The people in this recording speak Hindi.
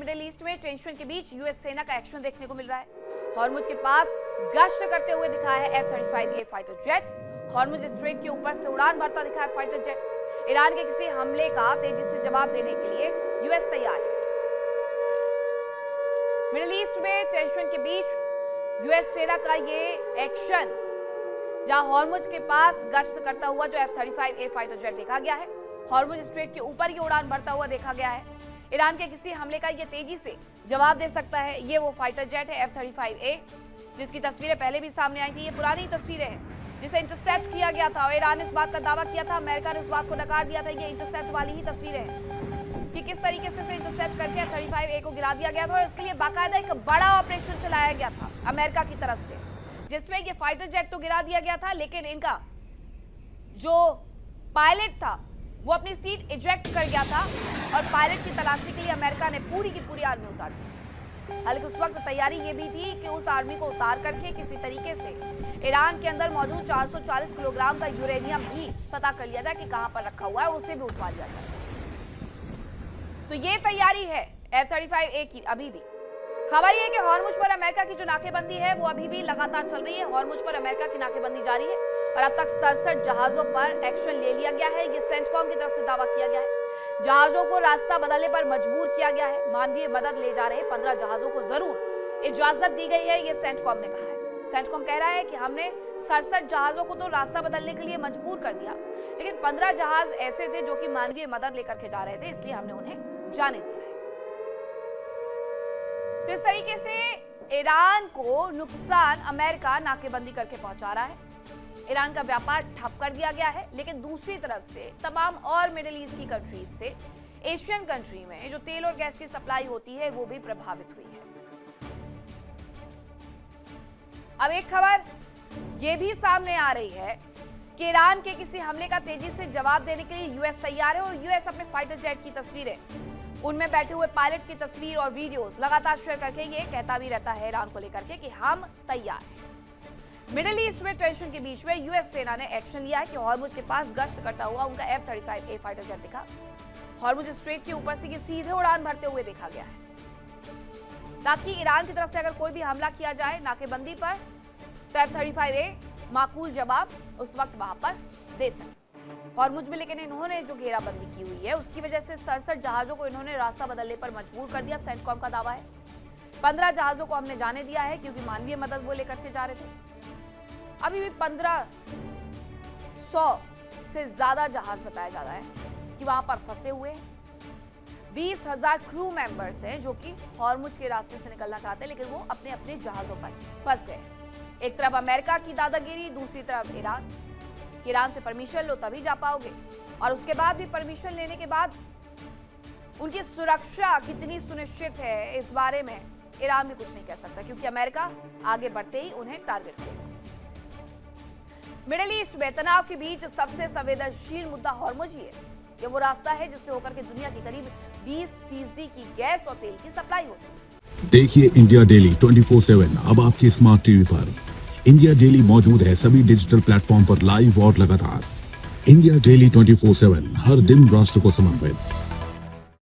मिडिल ईस्ट में टेंशन के बीच यूएस सेना का एक्शन देखने को मिल रहा है। हॉर्मुज के पास गश्त करते हुए दिखा है F-35A fighter jet. Hormuz strait के ऊपर से उड़ान भरता दिखा है फाइटर जेट। ईरान के किसी हमले का तेजी से जवाब देने के लिए यूएस तैयार है। मिडिल ईस्ट में टेंशन के बीच यूएस सेना का ये एक्शन, जहां हॉर्मुज के पास गश्त करता हुआ जो F-35A फाइटर जेट देखा गया है, हॉर्मुज स्ट्रेट के ऊपर ये उड़ान भरता हुआ देखा गया है। ईरान के किसी हमले का ये तेजी से जवाब दे सकता है। ये वो फाइटर जेट है F-35A, जिसकी तस्वीरें पहले भी सामने आई थी। ये पुरानी तस्वीरें हैं जिसे इंटरसेप्ट किया गया था और ईरान ने इस बात का दावा किया था, अमेरिका ने उस बात को नकार दिया था। ये इंटरसेप्ट वाली ही तस्वीरें हैं कि किस तरीके से इंटरसेप्ट करके F-35A को गिरा दिया गया था और इसके लिए बाकायदा एक बड़ा ऑपरेशन चलाया गया था अमेरिका की तरफ से, जिसमें ये फाइटर जेट तो गिरा दिया गया था, लेकिन इनका जो पायलट था वो अपनी सीट इजेक्ट कर गया था और पायलट की तलाशी के लिए अमेरिका ने पूरी की पूरी आर्मी उतार दी। हालांकि उस वक्त तैयारी ये भी थी कि उस आर्मी को उतार करके किसी तरीके से ईरान के अंदर मौजूद 440 किलोग्राम का यूरेनियम भी पता कर लिया जाए कि कहां पर रखा हुआ है और उसे भी उठवा लिया जाए। तो ये तैयारी है F-35A की। अभी भी खबर ये है कि हॉर्मुज पर अमेरिका की जो नाकेबंदी है वो अभी भी लगातार चल रही है। हॉर्मुज पर अमेरिका की नाकेबंदी जारी है और अब तक 67 जहाजों पर एक्शन ले लिया गया है। ये सेंटकॉम की तरफ से दावा किया गया है। जहाजों को रास्ता बदलने पर मजबूर किया गया है। मानवीय मदद ले जा रहे 15 जहाजों को जरूर इजाजत दी गई है, ये सेंटकॉम ने कहा है। सेंटकॉम कह रहा है कि हमने 67 जहाजों को तो रास्ता बदलने के लिए मजबूर कर दिया, लेकिन 15 जहाज ऐसे थे जो कि मानवीय मदद लेकर के जा रहे थे, इसलिए हमने उन्हें जाने दिया है। तो इस तरीके से ईरान को नुकसान अमेरिका नाकेबंदी करके पहुंचा रहा है। ईरान का व्यापार ठप कर दिया गया है, लेकिन दूसरी तरफ से तमाम और मिडिल ईस्ट की कंट्रीज से एशियन कंट्री में जो तेल और गैस की सप्लाई होती है वो भी प्रभावित हुई है। अब एक खबर ये भी सामने आ रही है कि ईरान के किसी हमले का तेजी से जवाब देने के लिए यूएस तैयार है और यूएस अपने फाइटर जेट की तस्वीरें, उनमें बैठे हुए पायलट की तस्वीर और वीडियोस लगातार शेयर करके ये कहता भी रहता है ईरान को लेकर के कि हम तैयार हैं। मिडिल ईस्ट में टेंशन के बीच में यूएस सेना ने एक्शन लिया है कि हॉर्मुज के पास गश्त करता हुआ उनका F-35A फाइटर जेट दिखा। हॉर्मुज स्ट्रेट के ऊपर से ये सीधे उड़ान भरते हुए देखा गया है, ताकि ईरान की तरफ से अगर कोई भी हमला किया जाए नाकेबंदी पर तो F-35A माकूल जवाब उस वक्त वहां पर दे सके। हॉर्मुज में लेकिन इन्होंने जो घेराबंदी की हुई है उसकी वजह से 67 जहाजों को इन्होंने रास्ता बदलने पर मजबूर कर दिया। सेंटकॉम का दावा है 15 जहाजों को हमने जाने दिया है क्योंकि मानवीय मदद वो लेकर के जा रहे थे। अभी भी 1500 से ज्यादा जहाज बताया जा रहा है कि वहां पर फंसे हुए हैं। 20,000 क्रू मेंबर्स हैं जो कि हॉर्मुज के रास्ते से निकलना चाहते हैं, लेकिन वो अपने अपने जहाजों पर फंस गए। एक तरफ अमेरिका की दादागिरी, दूसरी तरफ ईरान। ईरान से परमिशन लो तभी जा पाओगे, और उसके बाद भी परमिशन लेने के बाद उनकी सुरक्षा कितनी सुनिश्चित है इस बारे में ईरान भी कुछ नहीं कह सकता, क्योंकि अमेरिका आगे बढ़ते ही उन्हें टारगेट करेगा। मिडिल ईस्ट में तनाव के बीच सबसे संवेदनशील मुद्दा हॉर्मुज ही है। ये वो रास्ता है जिससे होकर के दुनिया की करीब 20% की गैस और तेल की सप्लाई होती है। देखिए इंडिया डेली 24/7 अब आपके स्मार्ट टीवी पर। इंडिया डेली मौजूद है सभी डिजिटल प्लेटफॉर्म पर लाइव और लगातार। इंडिया डेली 24/7 हर दिन राष्ट्र को समर्पित।